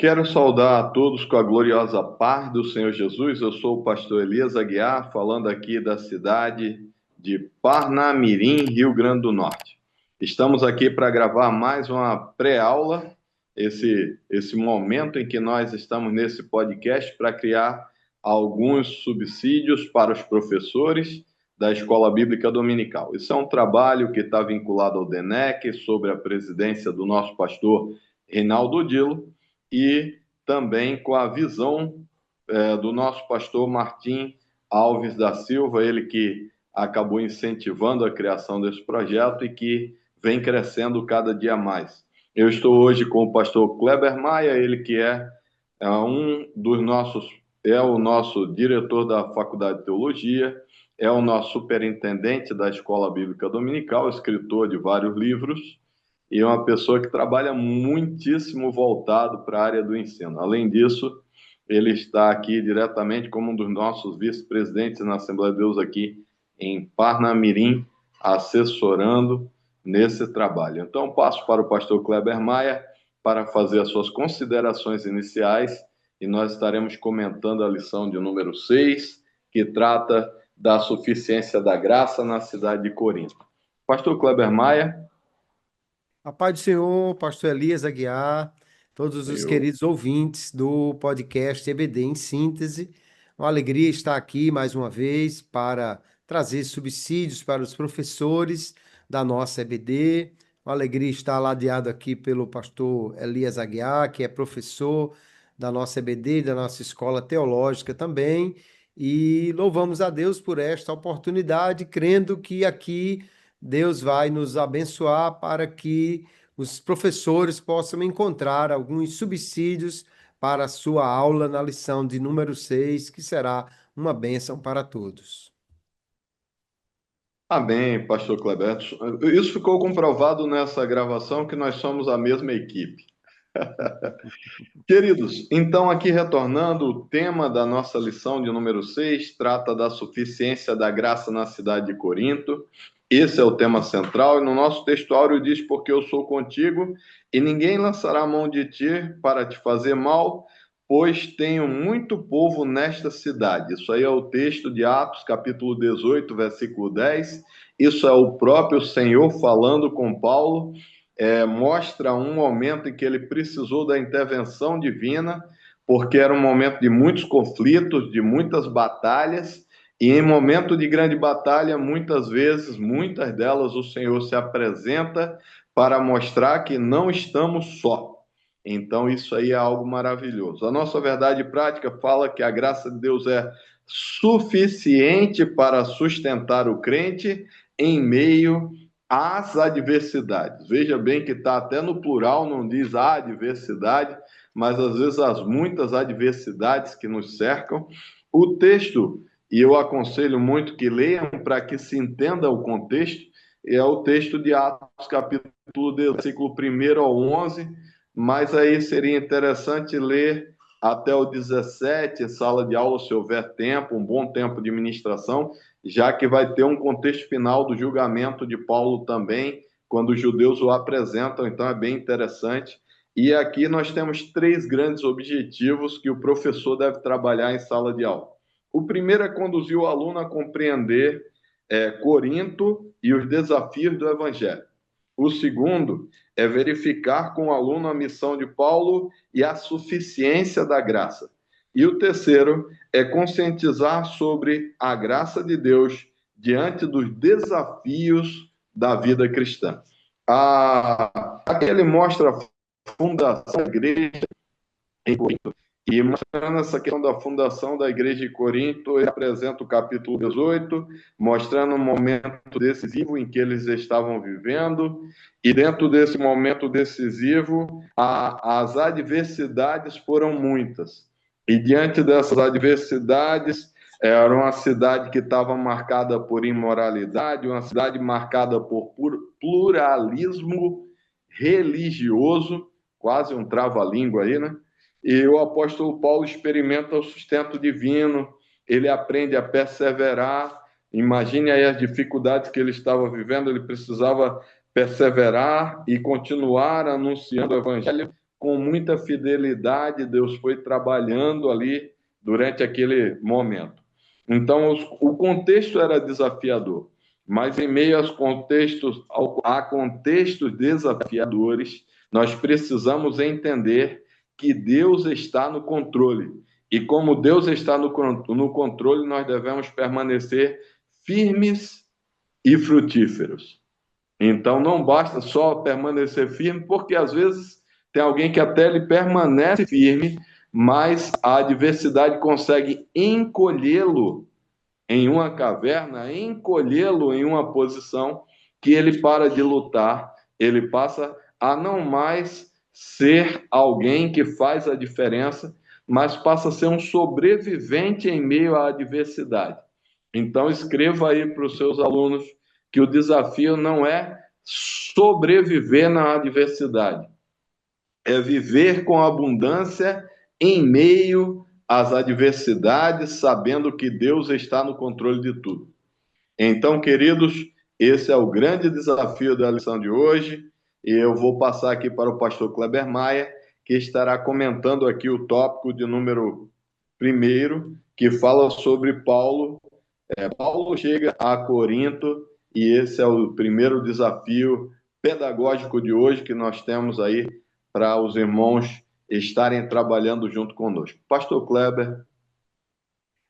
Quero saudar a todos com a gloriosa paz do Senhor Jesus. Eu sou o pastor Elias Aguiar, falando aqui da cidade de Parnamirim, Rio Grande do Norte. Estamos aqui para gravar mais uma pré-aula, esse momento em que nós estamos nesse podcast para criar alguns subsídios para os professores da Escola Bíblica Dominical. Isso é um trabalho que está vinculado ao DENEC, sobre a presidência do nosso pastor Reinaldo Dilo, e também com a visão do nosso pastor Martim Alves da Silva, ele que acabou incentivando a criação desse projeto e que vem crescendo cada dia mais. Eu estou hoje com o pastor Kleber Maia, ele que é um dos nossos, é o nosso diretor da Faculdade de Teologia, é o nosso superintendente da Escola Bíblica Dominical, escritor de vários livros, e é uma pessoa que trabalha muitíssimo voltado para a área do ensino. Além disso, ele está aqui diretamente como um dos nossos vice-presidentes na Assembleia de Deus aqui em Parnamirim, assessorando nesse trabalho. Então, passo para o pastor Kleber Maia para fazer as suas considerações iniciais e nós estaremos comentando a lição de número 6, que trata da suficiência da graça na cidade de Corinto. Pastor Kleber Maia. A paz do Senhor, pastor Elias Aguiar, todos os Eu. queridos ouvintes do podcast EBD em Síntese. Uma alegria estar aqui mais uma vez para trazer subsídios para os professores da nossa EBD. Uma alegria estar ladeado aqui pelo pastor Elias Aguiar, que é professor da nossa EBD e da nossa escola teológica também. E louvamos a Deus por esta oportunidade, crendo que aqui Deus vai nos abençoar para que os professores possam encontrar alguns subsídios para a sua aula na lição de número 6, que será uma bênção para todos. Amém, pastor Kleber. Isso ficou comprovado nessa gravação que nós somos a mesma equipe. Queridos, então aqui retornando, o tema da nossa lição de número 6 trata da suficiência da graça na cidade de Corinto. Esse é o tema central, e no nosso textuário diz: porque eu sou contigo, e ninguém lançará a mão de ti para te fazer mal, pois tenho muito povo nesta cidade. Isso aí é o texto de Atos, capítulo 18, versículo 10. Isso é o próprio Senhor falando com Paulo. Mostra um momento em que ele precisou da intervenção divina, porque era um momento de muitos conflitos, de muitas batalhas, e em momento de grande batalha, muitas vezes, muitas delas, o Senhor se apresenta para mostrar que não estamos só. Então, isso aí é algo maravilhoso. A nossa verdade prática fala que a graça de Deus é suficiente para sustentar o crente em meio às adversidades. Veja bem que está até no plural, não diz a adversidade, mas às vezes as muitas adversidades que nos cercam. O texto, e eu aconselho muito que leiam para que se entenda o contexto, é o texto de Atos, capítulo de versículo 1 ao 11, mas aí seria interessante ler até o 17, sala de aula, se houver tempo, um bom tempo de ministração, já que vai ter um contexto final do julgamento de Paulo também, quando os judeus o apresentam, então é bem interessante. E aqui nós temos três grandes objetivos que o professor deve trabalhar em sala de aula. O primeiro é conduzir o aluno a compreender Corinto e os desafios do Evangelho. O segundo é verificar com o aluno a missão de Paulo e a suficiência da graça. E o terceiro é conscientizar sobre a graça de Deus diante dos desafios da vida cristã. Aqui ele mostra a fundação da igreja em Corinto. E mostrando essa questão da fundação da igreja de Corinto, ele apresenta o capítulo 18, mostrando um momento decisivo em que eles estavam vivendo, e dentro desse momento decisivo, as adversidades foram muitas. E diante dessas adversidades, era uma cidade que estava marcada por imoralidade, uma cidade marcada por pluralismo religioso, quase um trava-língua aí, né? E o apóstolo Paulo experimenta o sustento divino, ele aprende a perseverar. Imagine aí as dificuldades que ele estava vivendo, ele precisava perseverar e continuar anunciando o evangelho com muita fidelidade, Deus foi trabalhando ali durante aquele momento. Então, o contexto era desafiador, mas em meio a contextos desafiadores, nós precisamos entender que Deus está no controle. E como Deus está no controle, nós devemos permanecer firmes e frutíferos. Então, não basta só permanecer firme, porque às vezes tem alguém que até ele permanece firme, mas a adversidade consegue encolhê-lo em uma caverna, encolhê-lo em uma posição que ele para de lutar, ele passa a não mais ser alguém que faz a diferença, mas passa a ser um sobrevivente em meio à adversidade. Então, escreva aí para os seus alunos que o desafio não é sobreviver na adversidade, é viver com abundância em meio às adversidades, sabendo que Deus está no controle de tudo. Então, queridos, esse é o grande desafio da lição de hoje, e eu vou passar aqui para o pastor Kleber Maia, que estará comentando aqui o tópico de número 1, que fala sobre Paulo. Paulo chega a Corinto, e esse é o primeiro desafio pedagógico de hoje que nós temos aí para os irmãos estarem trabalhando junto conosco. Pastor Kleber.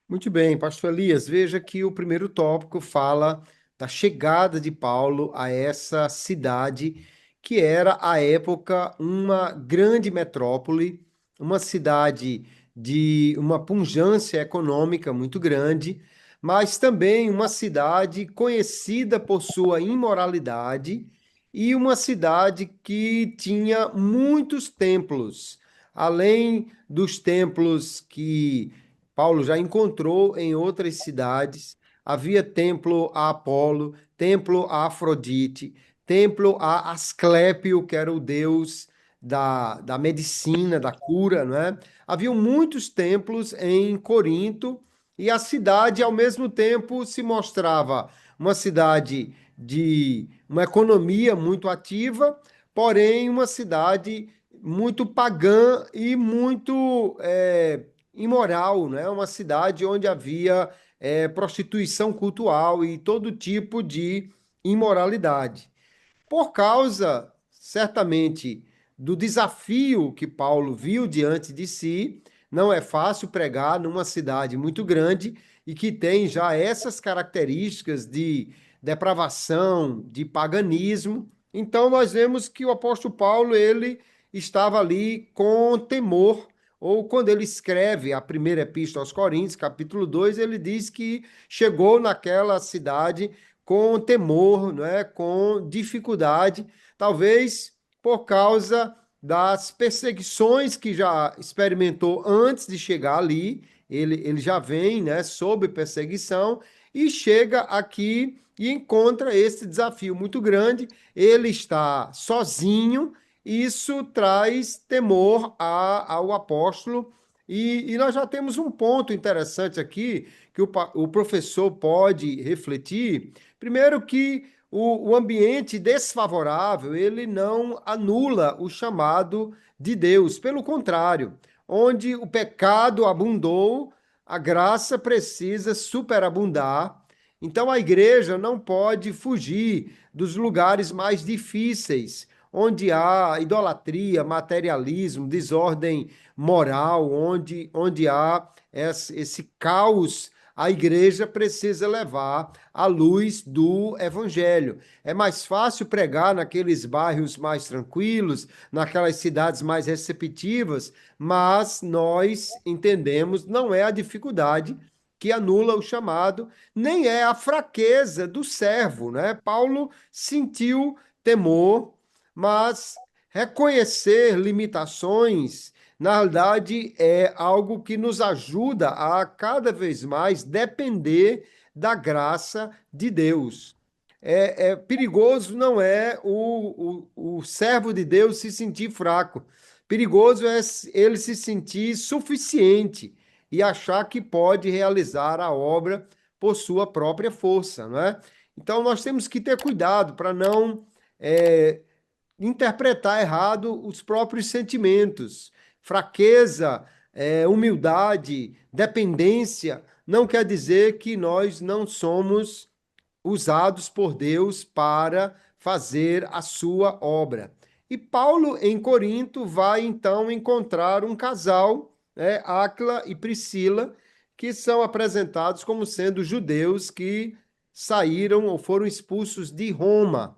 Muito bem, pastor Elias, veja que o primeiro tópico fala da chegada de Paulo a essa cidade que era, à época, uma grande metrópole, uma cidade de uma pujança econômica muito grande, mas também uma cidade conhecida por sua imoralidade e uma cidade que tinha muitos templos, além dos templos que Paulo já encontrou em outras cidades. Havia templo a Apolo, templo a Afrodite, templo a Asclépio, que era o deus da medicina, da cura, não é? Haviam muitos templos em Corinto e a cidade, ao mesmo tempo, se mostrava uma cidade de uma economia muito ativa, porém uma cidade muito pagã e muito imoral, né? Uma cidade onde havia prostituição cultural e todo tipo de imoralidade. Por causa, certamente, do desafio que Paulo viu diante de si, não é fácil pregar numa cidade muito grande e que tem já essas características de depravação, de paganismo. Então, nós vemos que o apóstolo Paulo, ele estava ali com temor, ou quando ele escreve a primeira epístola aos Coríntios, capítulo 2, ele diz que chegou naquela cidade com temor, não é? Com dificuldade, talvez por causa das perseguições que já experimentou antes de chegar ali. Ele já vem, né, sob perseguição e chega aqui e encontra esse desafio muito grande. Ele está sozinho, isso traz temor ao apóstolo. E nós já temos um ponto interessante aqui que o professor pode refletir. Primeiro que o ambiente desfavorável, ele não anula o chamado de Deus. Pelo contrário, onde o pecado abundou, a graça precisa superabundar. Então a igreja não pode fugir dos lugares mais difíceis, onde há idolatria, materialismo, desordem moral, onde há esse caos. A igreja precisa levar a luz do evangelho. É mais fácil pregar naqueles bairros mais tranquilos, naquelas cidades mais receptivas, mas nós entendemos, não é a dificuldade que anula o chamado, nem é a fraqueza do servo, né? Paulo sentiu temor, mas reconhecer limitações, na realidade, é algo que nos ajuda a cada vez mais depender da graça de Deus. Perigoso não é o servo de Deus se sentir fraco. Perigoso é ele se sentir suficiente e achar que pode realizar a obra por sua própria força, não é? Então nós temos que ter cuidado para não interpretar errado os próprios sentimentos. Fraqueza, humildade, dependência, não quer dizer que nós não somos usados por Deus para fazer a sua obra. E Paulo, em Corinto, vai então encontrar um casal, Áquila e Priscila, que são apresentados como sendo judeus que saíram ou foram expulsos de Roma.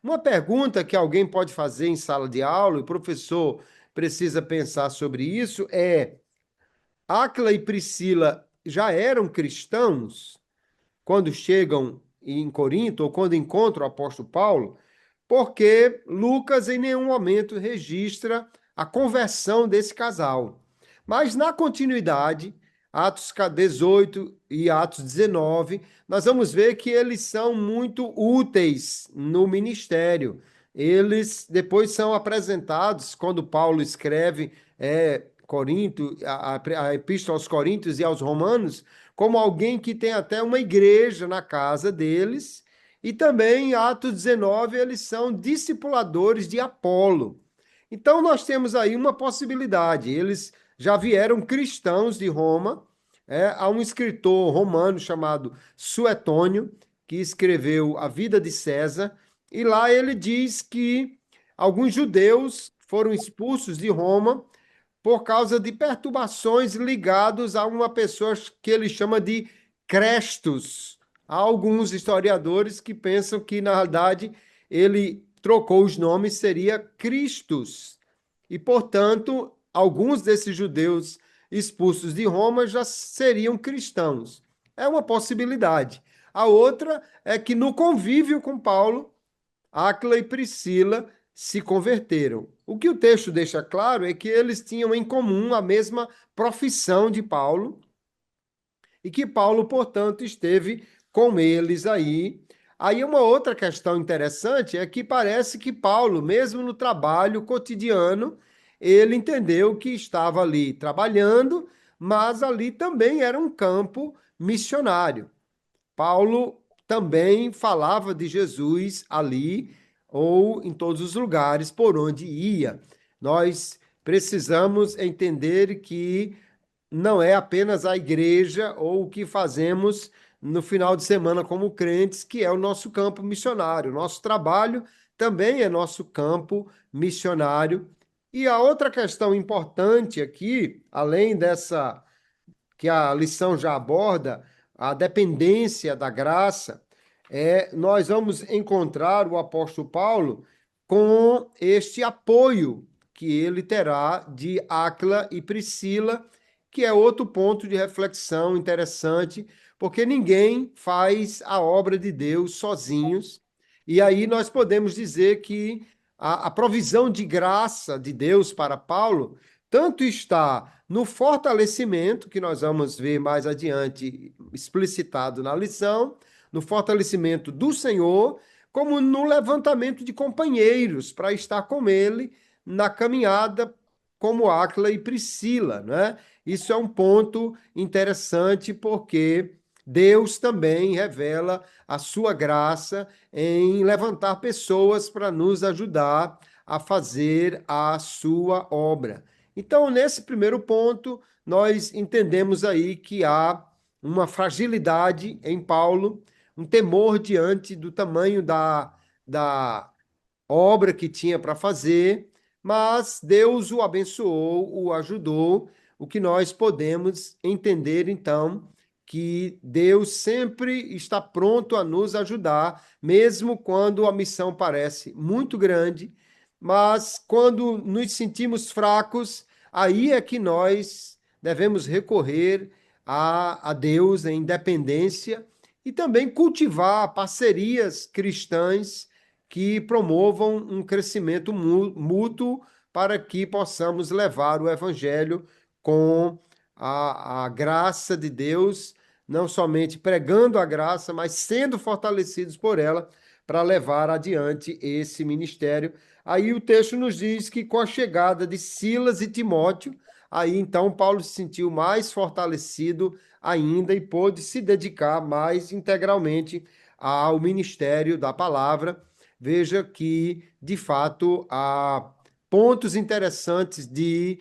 Uma pergunta que alguém pode fazer em sala de aula, e o professor precisa pensar sobre isso, é: Áquila e Priscila já eram cristãos quando chegam em Corinto ou quando encontram o apóstolo Paulo? Porque Lucas em nenhum momento registra a conversão desse casal. Mas na continuidade, Atos 18 e Atos 19, nós vamos ver que eles são muito úteis no ministério. Eles depois são apresentados, quando Paulo escreve Corinto, a Epístola aos Coríntios e aos Romanos, como alguém que tem até uma igreja na casa deles, e também em Atos 19 eles são discipuladores de Apolo. Então nós temos aí uma possibilidade, eles já vieram cristãos de Roma, há um escritor romano chamado Suetônio, que escreveu A Vida de César, e lá ele diz que alguns judeus foram expulsos de Roma por causa de perturbações ligadas a uma pessoa que ele chama de Crestus. Há alguns historiadores que pensam que, na verdade, ele trocou os nomes, seria Cristos. E, portanto, alguns desses judeus expulsos de Roma já seriam cristãos. É uma possibilidade. A outra é que, no convívio com Paulo, Áquila e Priscila se converteram. O que o texto deixa claro é que eles tinham em comum a mesma profissão de Paulo e que Paulo, portanto, esteve com eles aí. Aí uma outra questão interessante é que parece que Paulo, mesmo no trabalho cotidiano, ele entendeu que estava ali trabalhando, mas ali também era um campo missionário. Paulo também falava de Jesus ali ou em todos os lugares por onde ia. Nós precisamos entender que não é apenas a igreja ou o que fazemos no final de semana como crentes, que é o nosso campo missionário. Nosso trabalho também é nosso campo missionário. E a outra questão importante aqui, além dessa que a lição já aborda, a dependência da graça, nós vamos encontrar o apóstolo Paulo com este apoio que ele terá de Áquila e Priscila, que é outro ponto de reflexão interessante, porque ninguém faz a obra de Deus sozinhos. E aí nós podemos dizer que a provisão de graça de Deus para Paulo tanto está no fortalecimento, que nós vamos ver mais adiante explicitado na lição, no fortalecimento do Senhor, como no levantamento de companheiros para estar com ele na caminhada, como Áquila e Priscila, né? Isso é um ponto interessante porque Deus também revela a sua graça em levantar pessoas para nos ajudar a fazer a sua obra. Então, nesse primeiro ponto, nós entendemos aí que há uma fragilidade em Paulo, um temor diante do tamanho da obra que tinha para fazer, mas Deus o abençoou, o ajudou, o que nós podemos entender então que Deus sempre está pronto a nos ajudar, mesmo quando a missão parece muito grande, mas quando nos sentimos fracos, aí é que nós devemos recorrer a Deus em dependência e também cultivar parcerias cristãs que promovam um crescimento mútuo para que possamos levar o evangelho com a graça de Deus, não somente pregando a graça, mas sendo fortalecidos por ela para levar adiante esse ministério. Aí o texto nos diz que com a chegada de Silas e Timóteo, aí então Paulo se sentiu mais fortalecido ainda e pôde se dedicar mais integralmente ao ministério da palavra. veja que, de fato, há pontos interessantes de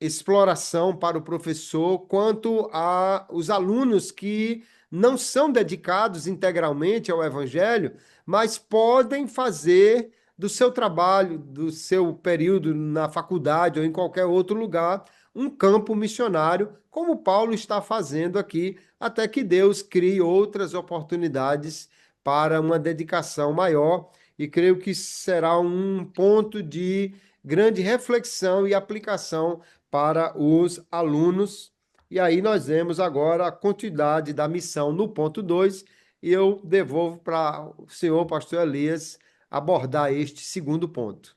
exploração para o professor quanto a os alunos que não são dedicados integralmente ao Evangelho, mas podem fazer do seu trabalho, do seu período na faculdade ou em qualquer outro lugar, um campo missionário, como Paulo está fazendo aqui, até que Deus crie outras oportunidades para uma dedicação maior. E creio que será um ponto de grande reflexão e aplicação para os alunos. E aí nós vemos agora a continuidade da missão no ponto 2 e eu devolvo para o senhor pastor Elias abordar este segundo ponto.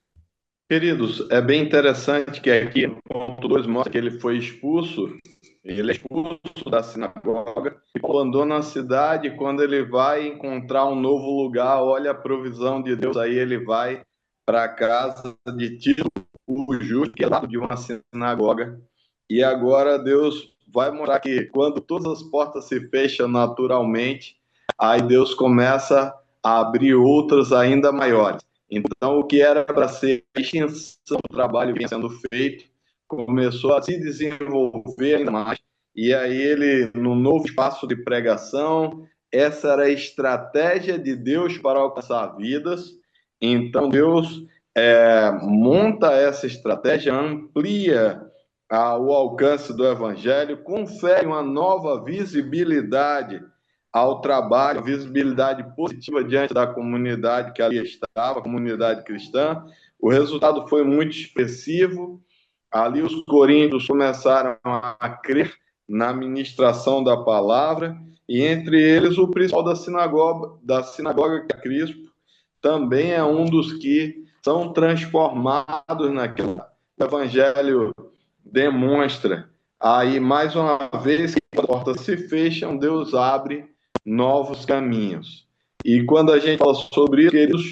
Queridos, é bem interessante que aqui no ponto 2 mostra que ele é expulso da sinagoga, e abandona a cidade. Quando ele vai encontrar um novo lugar, olha a provisão de Deus, aí ele vai para a casa de Tito, o justo, que é lá de uma sinagoga, e agora Deus vai mostrar que quando todas as portas se fecham naturalmente, aí Deus começa a abrir outras ainda maiores. Então, o que era para ser a extensão do trabalho que vinha sendo feito, começou a se desenvolver ainda mais. E aí ele, no novo espaço de pregação, essa era a estratégia de Deus para alcançar vidas. Então, Deus monta essa estratégia, amplia o alcance do Evangelho, confere uma nova visibilidade ao trabalho, visibilidade positiva diante da comunidade que ali estava, a comunidade cristã. O resultado foi muito expressivo. Ali os coríntios começaram a crer na ministração da palavra, e entre eles o principal da sinagoga, que é Crispo, também é um dos que são transformados naquilo. O Evangelho demonstra. Aí, mais uma vez, que as portas se fecham, Deus abre novos caminhos. E quando a gente fala sobre isso, queridos,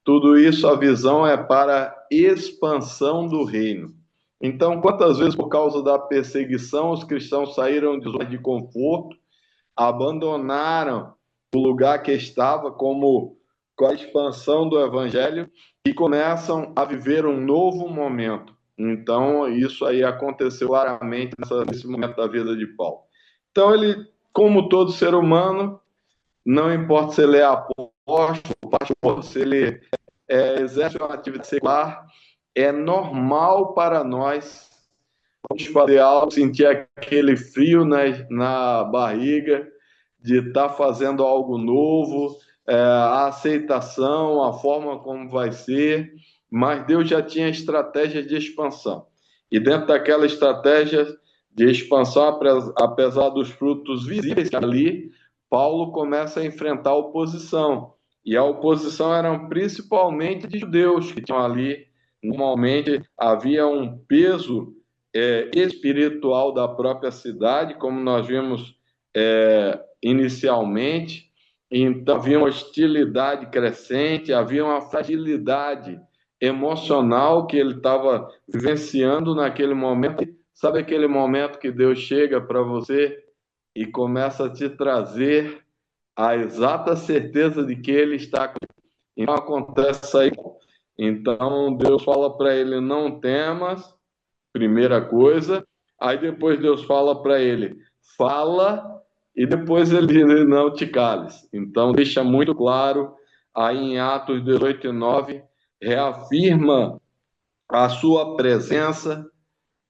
tudo isso, a visão é para expansão do reino. Então, quantas vezes, por causa da perseguição, os cristãos saíram de zona de conforto, abandonaram o lugar que estava com a expansão do evangelho e começam a viver um novo momento. Então, isso aí aconteceu claramente nesse momento da vida de Paulo. Então, ele, como todo ser humano, não importa se ele é apóstolo, pastor, se ele exerce uma atividade secular, é normal para nós fazer algo, sentir aquele frio na barriga de estar fazendo algo novo, a aceitação, a forma como vai ser, mas Deus já tinha estratégia de expansão. E dentro daquela estratégia de expansão, apesar dos frutos visíveis ali, Paulo começa a enfrentar a oposição. E a oposição eram principalmente de judeus que tinham ali. Normalmente havia um peso espiritual da própria cidade, como nós vimos inicialmente. Então havia uma hostilidade crescente, havia uma fragilidade emocional que ele estava vivenciando naquele momento. Sabe aquele momento que Deus chega para você e começa a te trazer a exata certeza de que Ele está com você? Então acontece aí. Então Deus fala para ele: não temas, primeira coisa. Aí depois Deus fala para ele: fala, e depois ele diz: não te cales. Então deixa muito claro aí em Atos 18:9, reafirma a sua presença.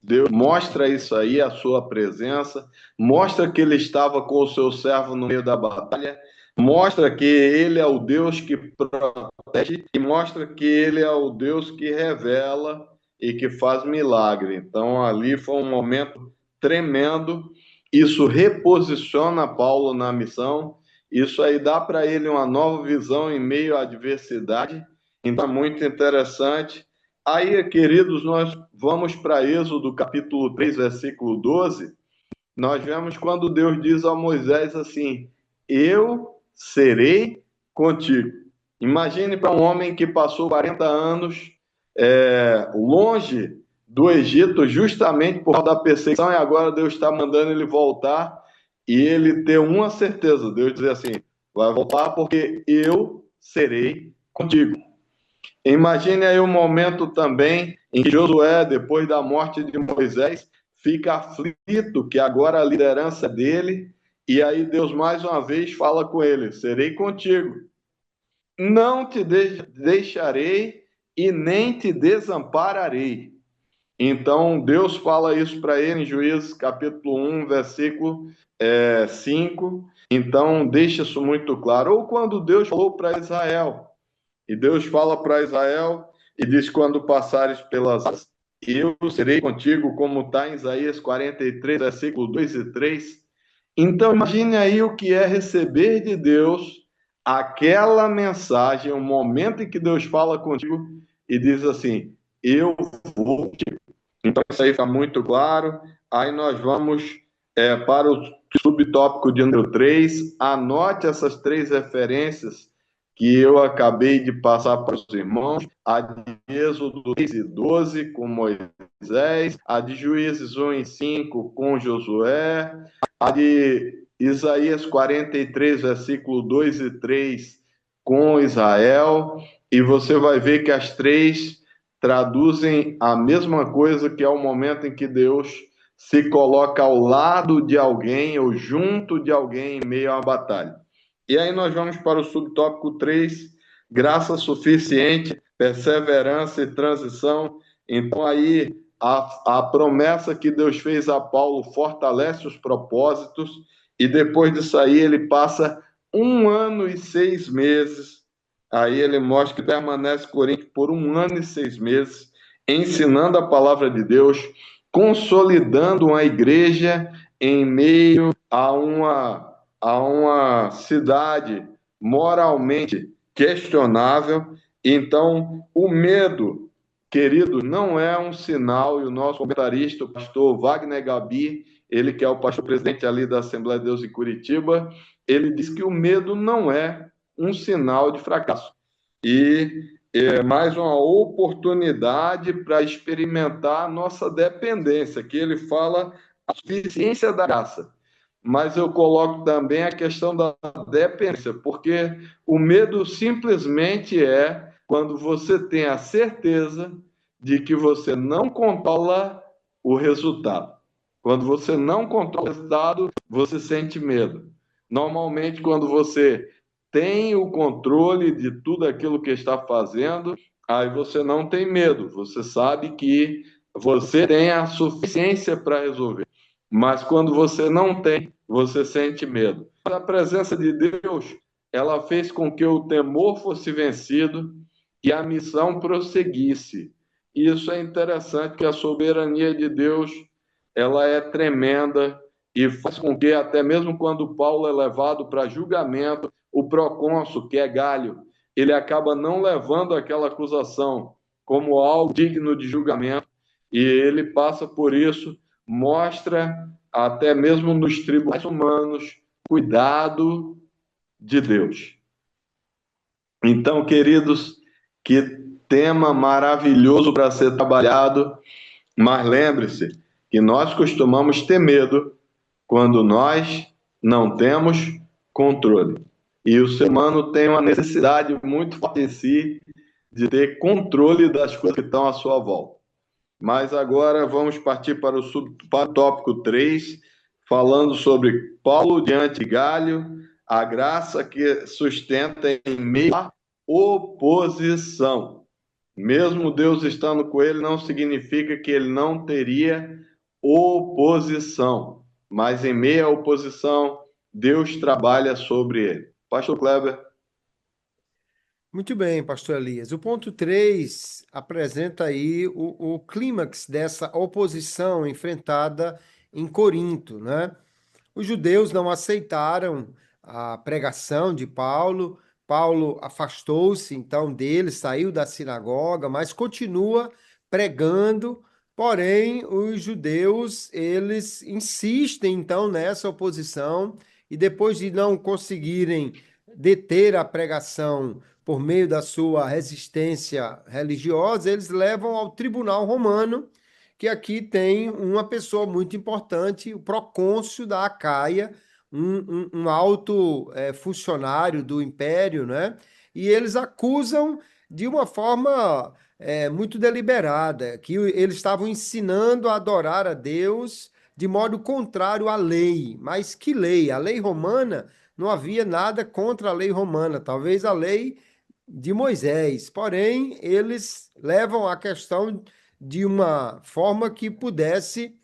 Deus mostra isso aí, a sua presença, mostra que ele estava com o seu servo no meio da batalha, mostra que ele é o Deus que protege e mostra que ele é o Deus que revela e que faz milagre. Então ali foi um momento tremendo. Isso reposiciona Paulo na missão, isso aí dá para ele uma nova visão em meio à adversidade. Então é muito interessante. Aí, queridos, nós vamos para Êxodo, capítulo 3, versículo 12. Nós vemos quando Deus diz a Moisés assim: eu serei contigo. Imagine para um homem que passou 40 anos longe do Egito, justamente por causa da perseguição, e agora Deus está mandando ele voltar, e ele ter uma certeza. Deus diz assim: vai voltar porque eu serei contigo. Imagine aí o momento também em que Josué, depois da morte de Moisés, fica aflito que agora a liderança é dele, e aí Deus mais uma vez fala com ele: serei contigo, não te deixarei e nem te desampararei. Então Deus fala isso para ele em Juízes capítulo 1, versículo 5. Então deixa isso muito claro. Ou quando Deus falou para Israel, e Deus fala para Israel e diz: quando passares pelas águas, eu serei contigo, como está em Isaías 43, versículo 2 e 3. Então, imagine aí o que é receber de Deus aquela mensagem, o momento em que Deus fala contigo e diz assim: eu vou. Então, isso aí fica muito claro. Aí nós vamos para o subtópico de número 3. Anote essas três referências que eu acabei de passar para os irmãos: a de Êxodo 3 e 12 com Moisés, a de Juízes 1 e 5 com Josué, a de Isaías 43, versículo 2 e 3 com Israel, e você vai ver que as três traduzem a mesma coisa, que é o momento em que Deus se coloca ao lado de alguém ou junto de alguém em meio a uma batalha. E aí nós vamos para o subtópico 3, graça suficiente, perseverança e transição. Então aí a promessa que Deus fez a Paulo fortalece os propósitos, e depois disso aí ele passa 1 ano e 6 meses. Aí ele mostra que permanece Corinto por 1 ano e 6 meses, ensinando a palavra de Deus, consolidando uma igreja em meio a uma cidade moralmente questionável. Então, o medo, querido, não é um sinal, e o nosso comentarista, o pastor Wagner Gabi, ele que é o pastor presidente ali da Assembleia de Deus em Curitiba, ele diz que o medo não é um sinal de fracasso. E é mais uma oportunidade para experimentar a nossa dependência, que ele fala a suficiência da graça. Mas eu coloco também a questão da dependência, porque o medo simplesmente é quando você tem a certeza de que você não controla o resultado. Quando você não controla o resultado, você sente medo. Normalmente, quando você tem o controle de tudo aquilo que está fazendo, aí você não tem medo, você sabe que você tem a suficiência para resolver. Mas quando você não tem, você sente medo. Mas a presença de Deus, ela fez com que o temor fosse vencido e a missão prosseguisse. Isso é interessante, que a soberania de Deus, ela é tremenda e faz com que, até mesmo quando Paulo é levado para julgamento, o procônsul, que é Galho, ele acaba não levando aquela acusação como algo digno de julgamento, e ele passa por isso, mostra até mesmo nos tribunais humanos cuidado de Deus. Então, queridos, que tema maravilhoso para ser trabalhado, mas lembre-se que nós costumamos ter medo quando nós não temos controle. E o ser humano tem uma necessidade muito forte em si de ter controle das coisas que estão à sua volta. Mas agora vamos partir para o subtópico 3, falando sobre Paulo diante de Galho, a graça que sustenta em meio à oposição. Mesmo Deus estando com ele, não significa que ele não teria oposição, mas em meio à oposição, Deus trabalha sobre ele. Pastor Kleber. Muito bem, pastor Elias. O ponto 3 apresenta aí o clímax dessa oposição enfrentada em Corinto, né? Os judeus não aceitaram a pregação de Paulo. Paulo afastou-se então dele, saiu da sinagoga, mas continua pregando. Porém, os judeus, eles insistem então nessa oposição, e depois de não conseguirem deter a pregação por meio da sua resistência religiosa, eles levam ao tribunal romano, que aqui tem uma pessoa muito importante, o procônsul da Acaia, um alto funcionário do império, né? e eles acusam de uma forma muito deliberada, que eles estavam ensinando a adorar a Deus de modo contrário à lei. Mas que lei? A lei romana, não havia nada contra a lei romana, talvez a lei de Moisés. Porém, eles levam a questão de uma forma que pudesse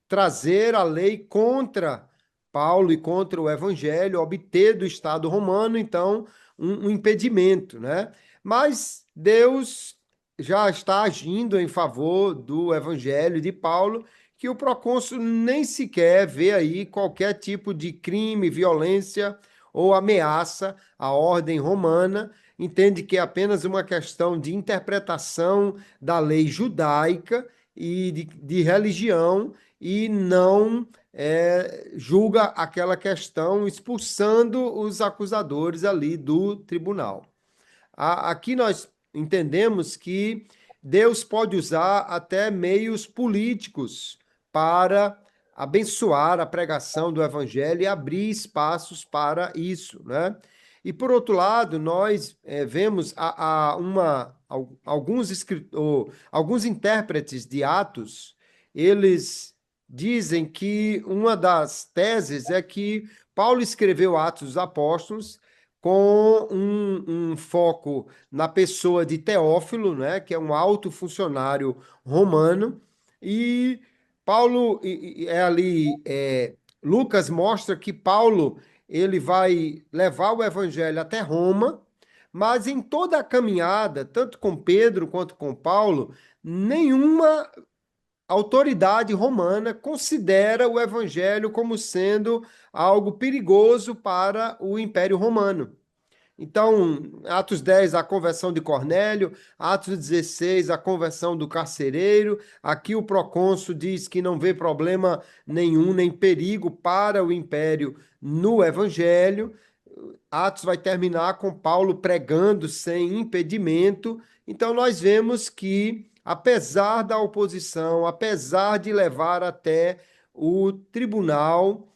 trazer a lei contra Paulo e contra o evangelho, obter do Estado romano, então, um impedimento, né? Mas Deus já está agindo em favor do evangelho de Paulo, que o procônsul nem sequer vê aí qualquer tipo de crime, violência ou ameaça à ordem romana, entende que é apenas uma questão de interpretação da lei judaica e de religião e não julga aquela questão expulsando os acusadores ali do tribunal. Aqui nós entendemos que Deus pode usar até meios políticos para abençoar a pregação do evangelho e abrir espaços para isso, né? E por outro lado, nós vemos alguns intérpretes de Atos, eles dizem que uma das teses é que Paulo escreveu Atos dos Apóstolos com um foco na pessoa de Teófilo, né, que é um alto funcionário romano, e Paulo Lucas mostra que Paulo ele vai levar o evangelho até Roma, mas em toda a caminhada, tanto com Pedro quanto com Paulo, nenhuma autoridade romana considera o evangelho como sendo algo perigoso para o Império Romano. Então, Atos 10, a conversão de Cornélio, Atos 16, a conversão do carcereiro. Aqui o procônsul diz que não vê problema nenhum, nem perigo para o império no evangelho. Atos vai terminar com Paulo pregando sem impedimento. Então, nós vemos que, apesar da oposição, apesar de levar até o tribunal,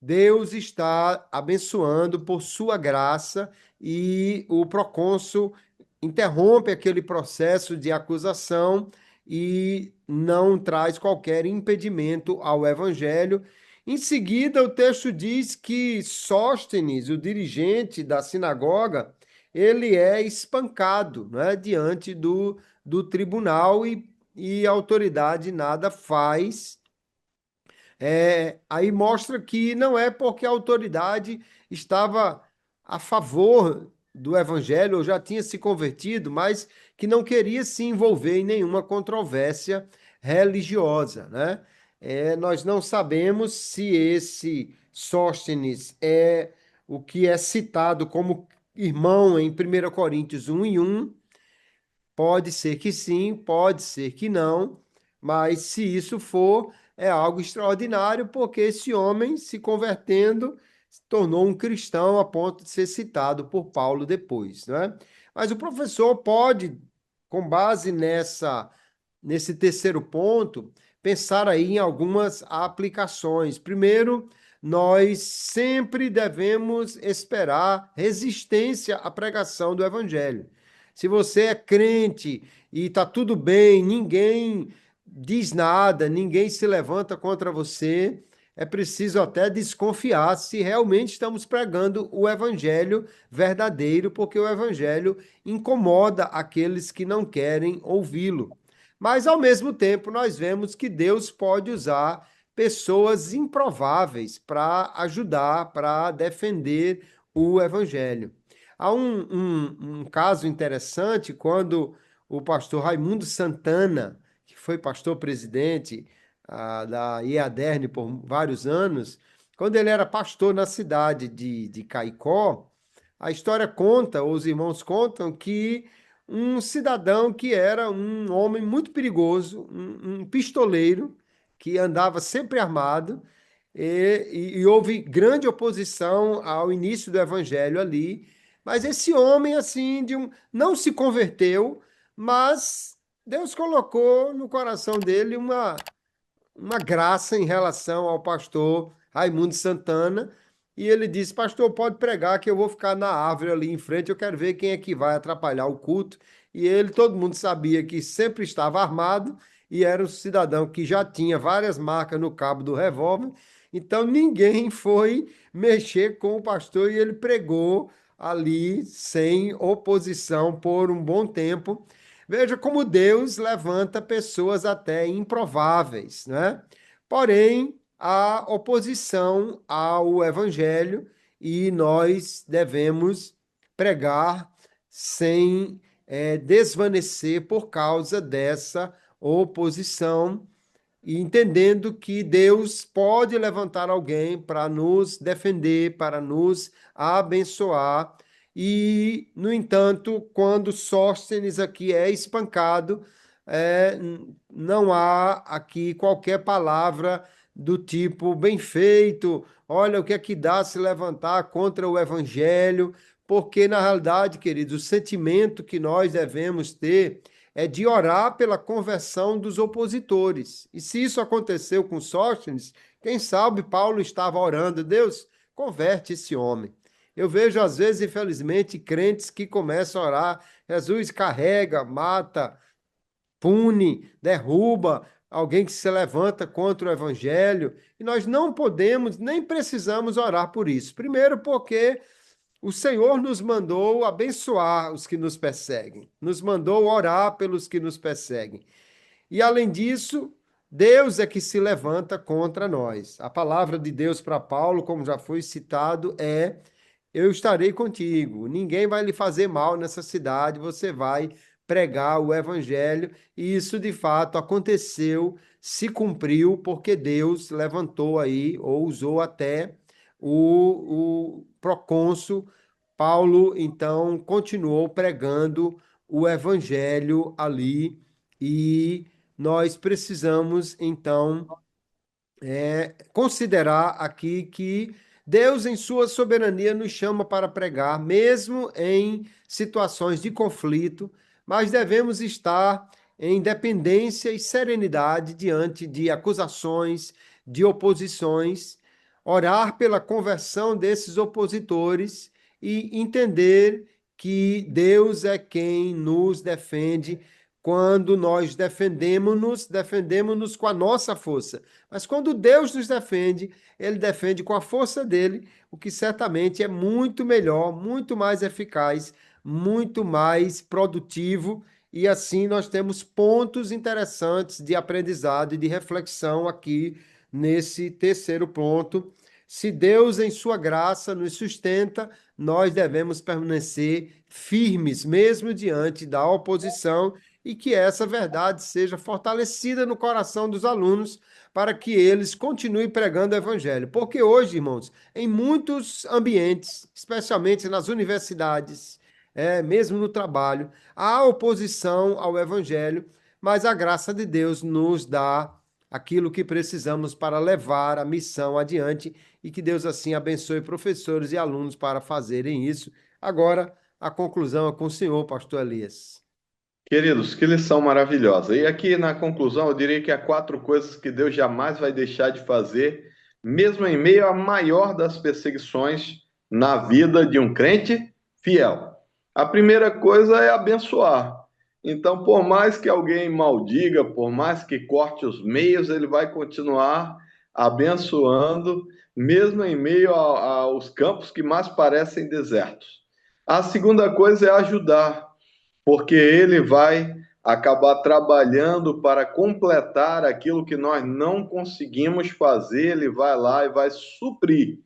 Deus está abençoando por sua graça e o procônsul interrompe aquele processo de acusação e não traz qualquer impedimento ao evangelho. Em seguida, o texto diz que Sóstenes, o dirigente da sinagoga, ele é espancado, né, diante do tribunal e a autoridade nada faz. Aí mostra que não é porque a autoridade estava a favor do evangelho ou já tinha se convertido, mas que não queria se envolver em nenhuma controvérsia religiosa, né? Nós não sabemos se esse Sóstenes é o que é citado como irmão em 1 Coríntios 1:1. Pode ser que sim, pode ser que não, mas se isso for, é algo extraordinário, porque esse homem, se convertendo, se tornou um cristão a ponto de ser citado por Paulo depois, né? Mas o professor pode, com base nesse terceiro ponto, pensar aí em algumas aplicações. Primeiro, nós sempre devemos esperar resistência à pregação do evangelho. Se você é crente e está tudo bem, ninguém diz nada, ninguém se levanta contra você, é preciso até desconfiar se realmente estamos pregando o evangelho verdadeiro, porque o evangelho incomoda aqueles que não querem ouvi-lo. Mas, ao mesmo tempo, nós vemos que Deus pode usar pessoas improváveis para ajudar, para defender o evangelho. Há um caso interessante quando o pastor Raimundo Santana, que foi pastor presidente da IADERN por vários anos, quando ele era pastor na cidade de Caicó, a história conta, ou os irmãos contam, que um cidadão que era um homem muito perigoso, um pistoleiro, que andava sempre armado, e houve grande oposição ao início do evangelho ali, mas esse homem, assim, não se converteu, mas Deus colocou no coração dele uma graça em relação ao pastor Raimundo Santana, e ele disse: Pastor, pode pregar que eu vou ficar na árvore ali em frente, eu quero ver quem é que vai atrapalhar o culto. E ele, todo mundo sabia que sempre estava armado e era um cidadão que já tinha várias marcas no cabo do revólver, então ninguém foi mexer com o pastor e ele pregou ali sem oposição por um bom tempo. Veja como Deus levanta pessoas até improváveis, né? Porém, há oposição ao evangelho e nós devemos pregar sem desvanecer por causa dessa oposição e entendendo que Deus pode levantar alguém para nos defender, para nos abençoar. E, no entanto, quando Sóstenes aqui é espancado, não há aqui qualquer palavra do tipo bem feito, olha o que é que dá se levantar contra o evangelho, porque na realidade, queridos, o sentimento que nós devemos ter é de orar pela conversão dos opositores. E se isso aconteceu com Sóstenes, quem sabe Paulo estava orando, Deus, converte esse homem. Eu vejo, às vezes, infelizmente, crentes que começam a orar, Jesus carrega, mata, pune, derruba alguém que se levanta contra o evangelho, e nós não podemos nem precisamos orar por isso. Primeiro, porque o Senhor nos mandou abençoar os que nos perseguem, nos mandou orar pelos que nos perseguem. E além disso, Deus é que se levanta contra nós. A palavra de Deus para Paulo, como já foi citado, é: eu estarei contigo, ninguém vai lhe fazer mal nessa cidade, você vai pregar o evangelho. E isso de fato aconteceu, se cumpriu, porque Deus levantou aí, ou usou até o procônsul. Paulo, então, continuou pregando o evangelho ali e nós precisamos, então, considerar aqui que Deus, em sua soberania, nos chama para pregar, mesmo em situações de conflito, mas devemos estar em dependência e serenidade diante de acusações, de oposições, orar pela conversão desses opositores e entender que Deus é quem nos defende quando nós defendemos-nos com a nossa força. Mas quando Deus nos defende, Ele defende com a força dele, o que certamente é muito melhor, muito mais eficaz, muito mais produtivo. E assim nós temos pontos interessantes de aprendizado e de reflexão aqui nesse terceiro ponto. Se Deus, em sua graça, nos sustenta, nós devemos permanecer firmes, mesmo diante da oposição, e que essa verdade seja fortalecida no coração dos alunos para que eles continuem pregando o evangelho. Porque hoje, irmãos, em muitos ambientes, especialmente nas universidades, mesmo no trabalho, há oposição ao evangelho, mas a graça de Deus nos dá aquilo que precisamos para levar a missão adiante e que Deus assim abençoe professores e alunos para fazerem isso. Agora, a conclusão é com o senhor, pastor Elias. Queridos, que lição maravilhosa. E aqui na conclusão, eu diria que há quatro coisas que Deus jamais vai deixar de fazer, mesmo em meio à maior das perseguições na vida de um crente fiel. A primeira coisa é abençoar. Então, por mais que alguém maldiga, por mais que corte os meios, ele vai continuar abençoando, mesmo em meio aos campos que mais parecem desertos. A segunda coisa é ajudar, porque ele vai acabar trabalhando para completar aquilo que nós não conseguimos fazer, ele vai lá e vai suprir.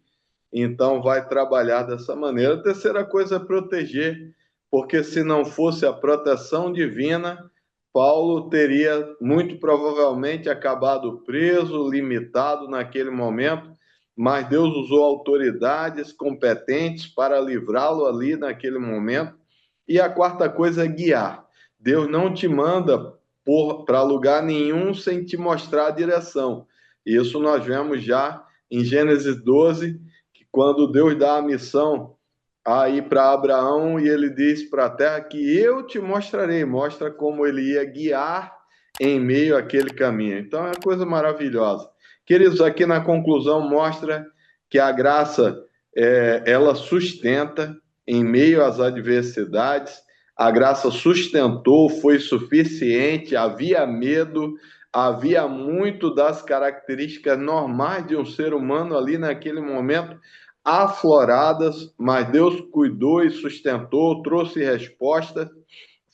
Então, vai trabalhar dessa maneira. A terceira coisa é proteger, porque se não fosse a proteção divina, Paulo teria muito provavelmente acabado preso, limitado naquele momento, mas Deus usou autoridades competentes para livrá-lo ali naquele momento. E a quarta coisa é guiar. Deus não te manda para lugar nenhum sem te mostrar a direção. Isso nós vemos já em Gênesis 12, que quando Deus dá a missão aí para Abraão e ele diz para a terra que eu te mostrarei, mostra como ele ia guiar em meio àquele caminho. Então é uma coisa maravilhosa. Queridos, aqui na conclusão mostra que a graça ela sustenta em meio às adversidades. A graça sustentou, foi suficiente, havia medo, havia muito das características normais de um ser humano ali naquele momento afloradas, mas Deus cuidou e sustentou, trouxe respostas,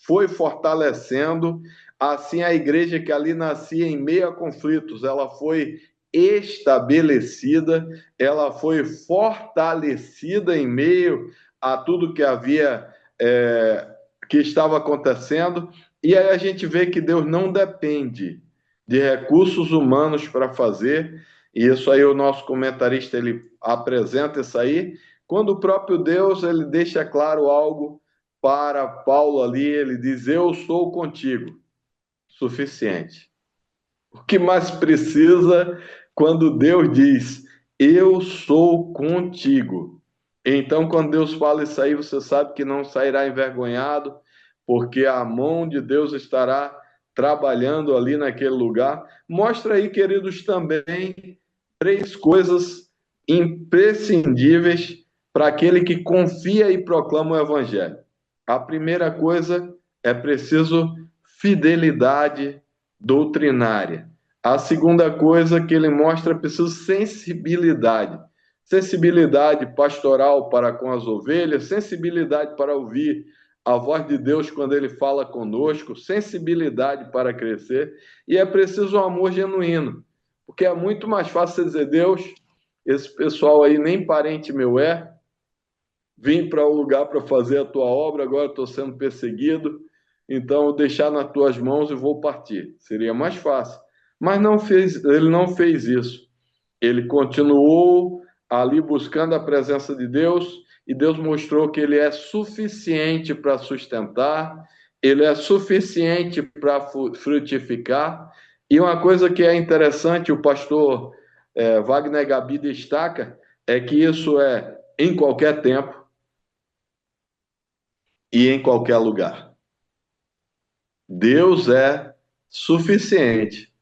foi fortalecendo. Assim, a igreja que ali nascia em meio a conflitos, ela foi estabelecida, ela foi fortalecida em meio a tudo que havia, que estava acontecendo. E aí a gente vê que Deus não depende de recursos humanos para fazer. E isso aí o nosso comentarista ele apresenta isso aí. Quando o próprio Deus ele deixa claro algo para Paulo ali, ele diz: Eu sou contigo, suficiente. O que mais precisa quando Deus diz: Eu sou contigo? Então, quando Deus fala isso aí, você sabe que não sairá envergonhado, porque a mão de Deus estará trabalhando ali naquele lugar. Mostra aí, queridos, também três coisas imprescindíveis para aquele que confia e proclama o Evangelho. A primeira coisa é preciso fidelidade doutrinária. A segunda coisa que ele mostra é preciso sensibilidade. Sensibilidade pastoral para com as ovelhas, sensibilidade para ouvir a voz de Deus quando ele fala conosco, sensibilidade para crescer, e é preciso um amor genuíno, porque é muito mais fácil dizer: Deus, esse pessoal aí nem parente meu vim para um lugar para fazer a tua obra, agora estou sendo perseguido, então eu deixar nas tuas mãos e vou partir. Seria mais fácil. Mas não fez, ele não fez isso. Ele continuou ali buscando a presença de Deus e Deus mostrou que ele é suficiente para sustentar, ele é suficiente para frutificar. E uma coisa que é interessante, o pastor Wagner Gabi destaca, é que isso é em qualquer tempo e em qualquer lugar. Deus é suficiente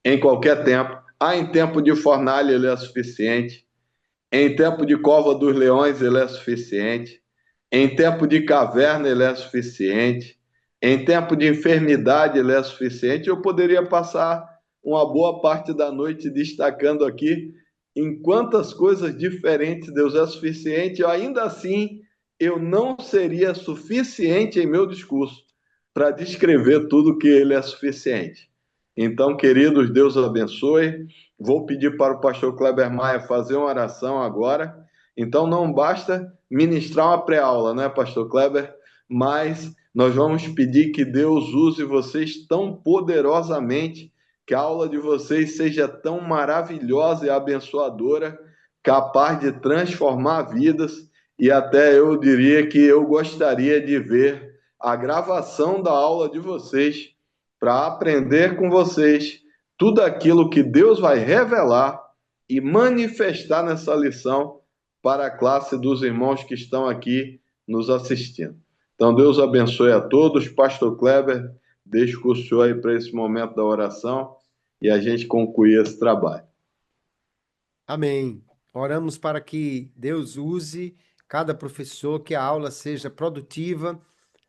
em qualquer tempo. Em tempo de fornalha, ele é suficiente. Em tempo de cova dos leões, ele é suficiente. Em tempo de caverna, ele é suficiente. Em tempo de enfermidade, ele é suficiente. Eu poderia passar uma boa parte da noite destacando aqui em quantas coisas diferentes Deus é suficiente. Ainda assim, eu não seria suficiente em meu discurso para descrever tudo que ele é suficiente. Então, queridos, Deus abençoe. Vou pedir para o pastor Kleber Maia fazer uma oração agora. Então, não basta ministrar uma pré-aula, né, pastor Kleber? Mas nós vamos pedir que Deus use vocês tão poderosamente, que a aula de vocês seja tão maravilhosa e abençoadora, capaz de transformar vidas, e até eu diria que eu gostaria de ver a gravação da aula de vocês para aprender com vocês tudo aquilo que Deus vai revelar e manifestar nessa lição para a classe dos irmãos que estão aqui nos assistindo. Então, Deus abençoe a todos. Pastor Kleber, deixo com o senhor aí para esse momento da oração e a gente concluir esse trabalho. Amém. Oramos para que Deus use cada professor, que a aula seja produtiva,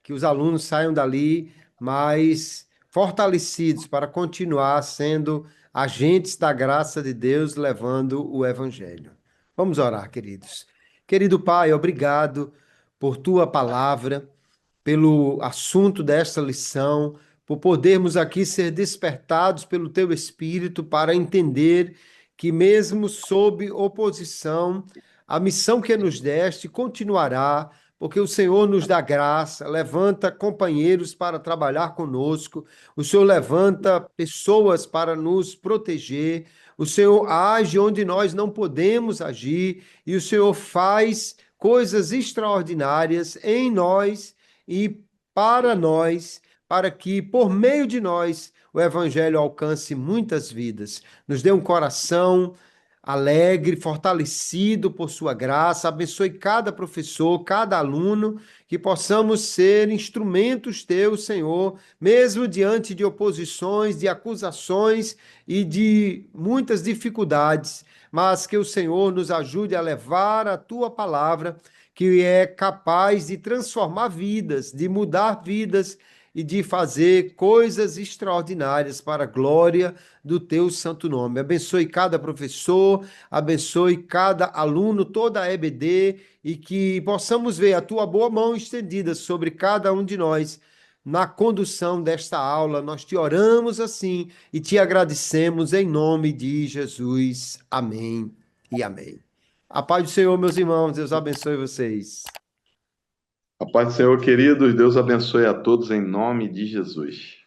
que os alunos saiam dali mais fortalecidos para continuar sendo agentes da graça de Deus, levando o Evangelho. Vamos orar, queridos. Querido Pai, obrigado por tua palavra, pelo assunto desta lição, por podermos aqui ser despertados pelo teu Espírito para entender que, mesmo sob oposição, a missão que nos deste continuará, porque o Senhor nos dá graça, levanta companheiros para trabalhar conosco, o Senhor levanta pessoas para nos proteger, o Senhor age onde nós não podemos agir, e o Senhor faz coisas extraordinárias em nós e para nós, para que, por meio de nós, o Evangelho alcance muitas vidas. Nos dê um coração alegre, fortalecido por sua graça. Abençoe cada professor, cada aluno, que possamos ser instrumentos teus, Senhor, mesmo diante de oposições, de acusações e de muitas dificuldades, mas que o Senhor nos ajude a levar a tua palavra, que é capaz de transformar vidas, de mudar vidas e de fazer coisas extraordinárias para a glória do teu santo nome. Abençoe cada professor, abençoe cada aluno, toda a EBD, e que possamos ver a tua boa mão estendida sobre cada um de nós na condução desta aula. Nós te oramos assim e te agradecemos em nome de Jesus. Amém e amém. A paz do Senhor, meus irmãos, Deus abençoe vocês. A paz do Senhor, queridos, Deus abençoe a todos em nome de Jesus.